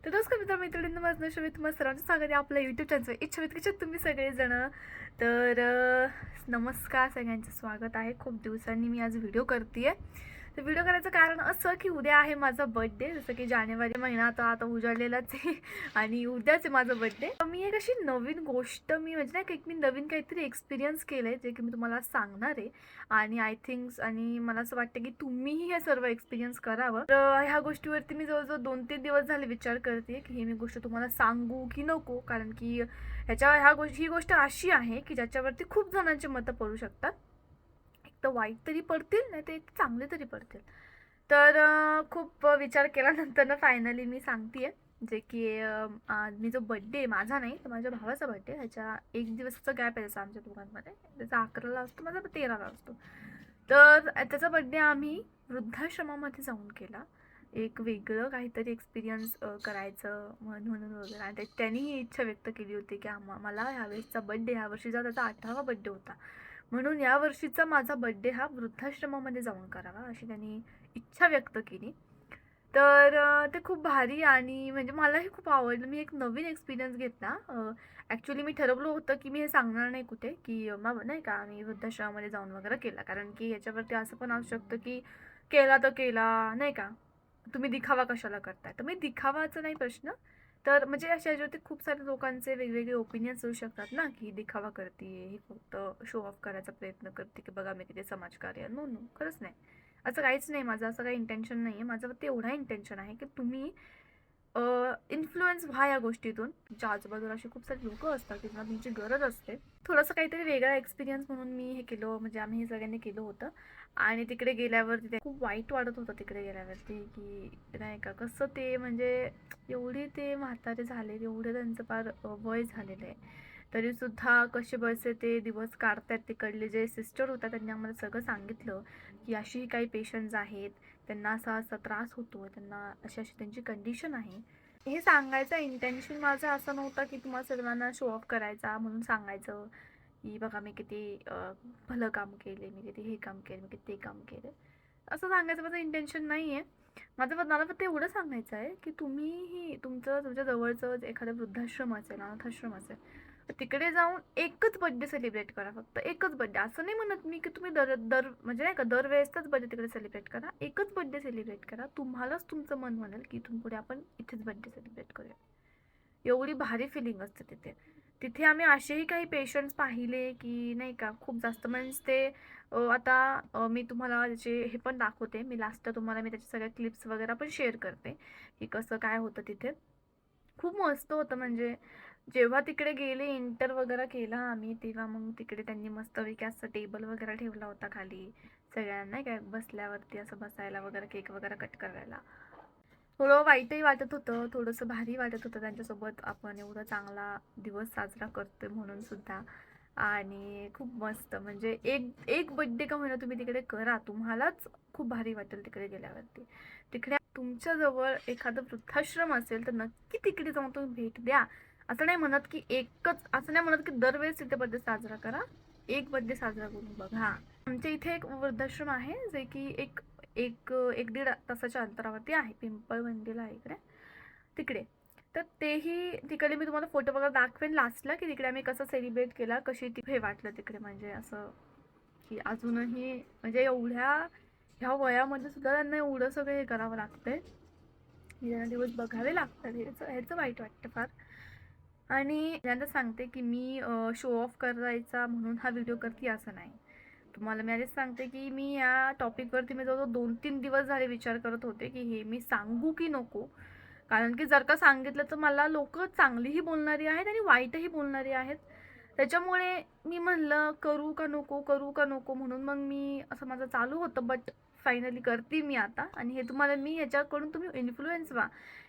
तर नमस्कार मित्रमैत्रिणींना माझं नाव शोभित, तुम्हाला सर्वांचं स्वागत आहे आपल्या यूट्यूब चॅनल इच्छा तुम्ही सगळेजण. तर नमस्कार, सगळ्यांचं स्वागत आहे. खूप दिवसांनी मी आज व्हिडिओ करते. तर व्हिडिओ करायचं कारण असं की उद्या आहे माझा बर्थडे. जसं की जानेवारी महिना आता उजाडलेलाच आहे आणि उद्याच आहे माझा बर्थडे. मी एक अशी नवीन गोष्ट म्हणजे नाही का, एक मी नवीन काहीतरी एक्सपिरियन्स केलं आहे जे की मी तुम्हाला सांगणार आहे. आणि आय थिंक्स आणि मला असं वाटतं की तुम्हीही हे सर्व एक्सपिरियन्स करावं. तर ह्या गोष्टीवरती मी जवळजवळ 2-3 दिवस झाले विचार करते की ही मी गोष्ट तुम्हाला सांगू की नको. कारण की ही गोष्ट अशी आहे की ज्याच्यावरती खूप जणांची मतं पडू शकतात. तर वाईट तरी पडतील, नाही तर एक चांगले तरी पडतील. तर खूप विचार केल्यानंतर ना फायनली मी सांगते जे की मी जो बड्डे माझा नाही तर माझ्या भावाचा बड्डे, ह्याच्या एक दिवसाचा गॅप आहे त्याचा आमच्या दोघांमध्ये. त्याचा 11ला असतो, माझा 13ला असतो. तर त्याचा बड्डे आम्ही वृद्धाश्रमामध्ये जाऊन केला. एक वेगळं काहीतरी एक्सपिरियन्स करायचं म्हणून वगैरे. आणि त्यांनी ही इच्छा व्यक्त केली होती की मला ह्यावेळेसचा बड्डे, ह्या वर्षीचा त्याचा 18वा बड्डे होता, म्हणून या वर्षीचा माझा बड्डे हा वृद्धाश्रमामध्ये जाऊन करावा अशी त्यांनी इच्छा व्यक्त केली. तर ते खूप भारी आणि म्हणजे मलाही खूप आवडलं. मी एक नवीन एक्सपिरियन्स घेतला. ॲक्च्युली मी ठरवलं होतं की मी हे सांगणार नाही कुठे, की नाही का मी वृद्धाश्रमामध्ये जाऊन वगैरे केला. कारण की याच्यावरती असं पण असू शकतं की केला तर केला, नाही का, तुम्ही दिखावा कशाला करताय. तर मी दिखावाचा नाही प्रश्न, तर म्हणजे अशा ह्याच्यावरती खूप सारे लोकांचे वेगवेगळे ओपिनियन्स येऊ शकतात ना, की दिखावा करते, ही फक्त शो ऑफ करायचा प्रयत्न करते की बघा मी किती समाजकार्य. नो नो, खरंच नाही, असं काहीच नाही. माझं असं काही इंटेन्शन नाही आहे. माझं फक्त एवढा इंटेन्शन आहे की तुम्ही इन्फ्लुएन्स व्हा या गोष्टीतून. तुमच्या आजूबाजूला अशी खूप सारी लोकं असतात की त्यांना तुमची गरज असते. थोडंसं काहीतरी वेगळा एक्सपिरियन्स म्हणून मी हे केलं, म्हणजे आम्ही हे सगळ्यांनी केलं होतं. आणि तिकडे गेल्यावरती ते खूप वाईट वाटत होतं तिकडे गेल्यावरती, की नाही का कसं ते म्हणजे एवढे ते म्हातारे झाले, एवढे त्यांचं फार वय झालेलं आहे, तरीसुद्धा कसे बसे ते दिवस काढतायत. तिकडले जे सिस्टर होता त्यांनी आम्हाला सगळं सांगितलं की अशीही काही पेशंट्स आहेत, त्यांना असा असा त्रास होतो, त्यांना अशी अशी त्यांची कंडिशन आहे. हे सांगायचं इंटेन्शन माझं असं नव्हतं की तुम्हाला सर्वांना शो ऑफ करायचा म्हणून सांगायचं की बघा मी किती भलं काम केले, मी किती हे काम केलं, मी किती ते काम केलं, असं सांगायचं माझं इंटेन्शन नाही आहे. मला फक्त एवढं सांगायचं आहे की तुम्हीही तुमच्या जवळचं एखादं वृद्धाश्रम असेल, अनाथाश्रम असेल, तर तिकडे जाऊन एकच बर्थडे सेलिब्रेट करा. फक्त एकच बर्थडे. असं नाही म्हणत मी की तुम्ही दर दर म्हणजे नाही का दरवेळेसच बर्थडे तिकडे सेलिब्रेट करा. एकच बर्थडे सेलिब्रेट करा. तुम्हालाच तुमचं मन म्हणेल की इथून पुढे आपण इथेच बर्थडे सेलिब्रेट करूया. एवढी भारी फिलिंग असते तिथे. तिथे आम्ही असेही काही पेशंट्स पाहिले की नाही का खूप जास्त म्हणजे ते आता मी तुम्हाला त्याचे हे पण दाखवते. मी लास्टला तुम्हाला मी त्याच्या सगळ्या क्लिप्स वगैरे पण शेअर करते की कसं काय होतं तिथे. खूप मस्त होतं. म्हणजे जेव्हा तिकडे गेले, इंटर वगैरे केला आम्ही, तेव्हा मग तिकडे त्यांनी मस्तपैकी असं टेबल वगैरे ठेवला होता खाली सगळ्यांना, नाही काय बसल्यावरती असं बसायला वगैरे, केक वगैरे कट करायला. थोडं वाईटही वाटत होतं, थोडंसं भारी वाटत होतं त्यांच्यासोबत आपण एवढा चांगला दिवस साजरा करतोय म्हणून सुद्धा. आणि खूप मस्त म्हणजे एक एक बड्डे का होईना तुम्ही तिकडे करा, तुम्हालाच खूप भारी वाटेल तिकडे गेल्यावरती. तिकडे तुमच्याजवळ एखादं वृद्धाश्रम असेल तर नक्की तिकडे जाऊन तुम्ही भेट द्या. असं नाही म्हणत की दरवेळेस तिथे बर्थडे साजरा करा. एक बर्थडे साजरा करून बघा. आमच्या इथे एक वृद्धाश्रम आहे जे की एक एक एक दीड तासाच्या अंतरावरती आहे. पिंपळवंडीला आहे इकडे, तिकडे. तर तेही तिकडे मी तुम्हाला फोटो वगैरे दाखवेन लास्टला की तिकडे आम्ही कसं सेलिब्रेट केला, कशी हे वाटलं तिकडे. म्हणजे असं की अजूनही म्हणजे ह्या वयामध्ये सुद्धा त्यांना एवढं सगळं हे करावं लागतंय, त्यांना दिवस बघावे लागतात. ह्याचं वाईट वाटतं फार. आणि त्यांना सांगते की मी शो ऑफ करायचा म्हणून हा व्हिडिओ करते असं नाही. तुम्हाला मी आधीच सांगते की मी या टॉपिकवरती मी जवळजवळ 2-3 दिवस झाले विचार करत होते की हे मी सांगू की नको. कारण की जर का सांगितलं तर मला लोक चांगलीही बोलणारी आहेत आणि वाईटही बोलणारी आहेत. त्याच्यामुळे मी म्हणलं करू का नको, करू का नको, म्हणून मग मी असं माझं चालू होतं. बट फायनली करते मी आता. आणि हे तुम्हाला मी याच्याकडून तुम्ही इन्फ्लुएन्स व्हा.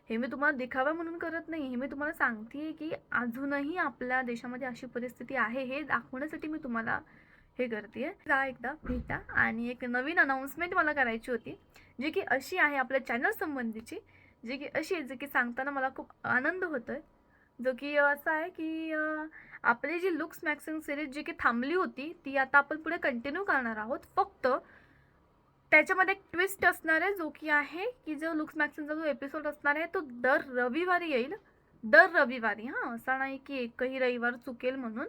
हे मी तुम्हाला दिखावा म्हणून करत नाही. हे मी तुम्हाला सांगते की अजूनही आपल्या देशामध्ये अशी परिस्थिती आहे हे दाखवण्यासाठी मी तुम्हाला हे करते. जा एकदा भेटा. आणि एक नवीन अनाउन्समेंट मला करायची होती जी की अशी आहे आपल्या चॅनल संबंधीची, जी की अशी आहे जी की सांगताना मला खूप आनंद होतोय. जो की असा आहे की आपली जी लुक्स मॅक्सिंग सिरीज जी की थांबली होती ती आता आपण पुढे कंटिन्यू करणार आहोत. फक्त त्याच्यामध्ये एक ट्विस्ट असणार आहे, जो की आहे की जो लुक्स मॅक्सिमचा जो एपिसोड असणार आहे तो दर रविवारी येईल. दर रविवारी, हां, असा नाही की एकही रविवार चुकेल म्हणून.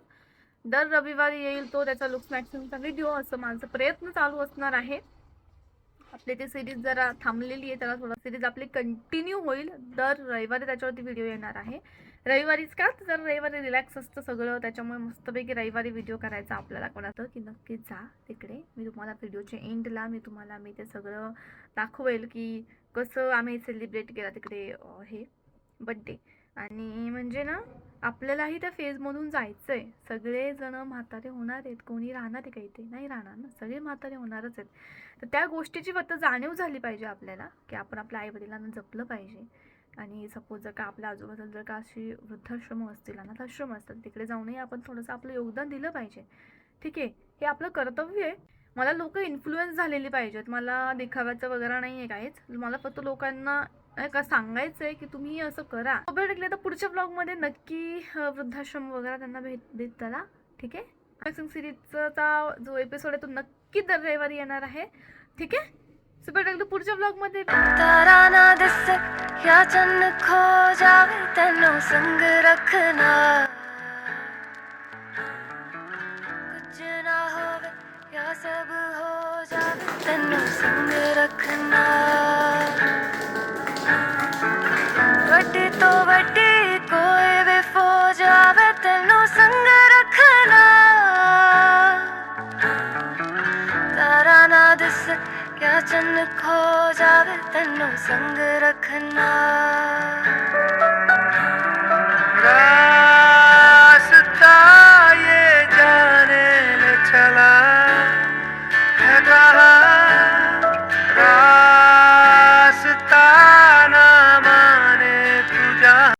दर रविवारी येईल तो त्याचा लुक्स मॅक्सिमचा व्हिडिओ, असं माझं प्रयत्न चालू असणार आहे. आपली ती सिरीज जरा थांबलेली आहे, त्याला थोडा सिरीज आपली कंटिन्यू होईल. दर रविवारी त्याच्यावरती व्हिडिओ येणार आहे. रविवारीच का, तर रविवारी रिलॅक्स असतं सगळं, त्याच्यामुळे मस्तपैकी रविवारी व्हिडिओ करायचा आपल्याला. कोणाचं की नक्की जा तिकडे. मी तुम्हाला व्हिडिओच्या एंडला मी ते सगळं दाखवेल की कसं आम्ही सेलिब्रेट केला तिकडे हे बड्डे. आणि म्हणजे ना, आपल्यालाही त्या फेजमधून जायचं आहे. सगळेजण म्हातारे होणार आहेत, कोणी राहणार आहे का इथे? नाही राहणार ना, सगळे म्हातारे होणारच आहेत. तर त्या गोष्टीची फक्त जाणीव झाली पाहिजे आपल्याला की आपण आपल्या आईवडिलांना जपलं पाहिजे. आणि सपोज जर का आपल्या आजूबाजूला जर का अशी वृद्धाश्रम असतील, अनाथाश्रम असतात, तिकडे जाऊनही आपण थोडंसं आपलं योगदान दिलं पाहिजे. ठीक आहे, हे आपलं कर्तव्य आहे. मला लोक इन्फ्लुएन्स झालेली पाहिजेत, मला दिखाव्याचं वगैरे नाही आहे काहीच. मला फक्त लोकांना का सांगायचं आहे की तुम्ही असं करा. भेट तर पुढच्या ब्लॉगमध्ये नक्की वृद्धाश्रम वगैरे त्यांना भेट देत त्याला. ठीक आहे, सिरीजचा जो एपिसोड आहे तो नक्की दर रविवारी येणार आहे. ठीक आहे, सो भेटू पुढच्या ब्लॉगमध्ये. ताराना दिसे या चन्न खो जावे तेनों संग रखना, कुछ ना होवे या सब हो जावे तेनों संग रखना, वड्डी तो वड्डी कोई भी फौज आवे तेनों संग रखना, ताराना दिसे क्या चन्न खो जावे तेनों संग रखना।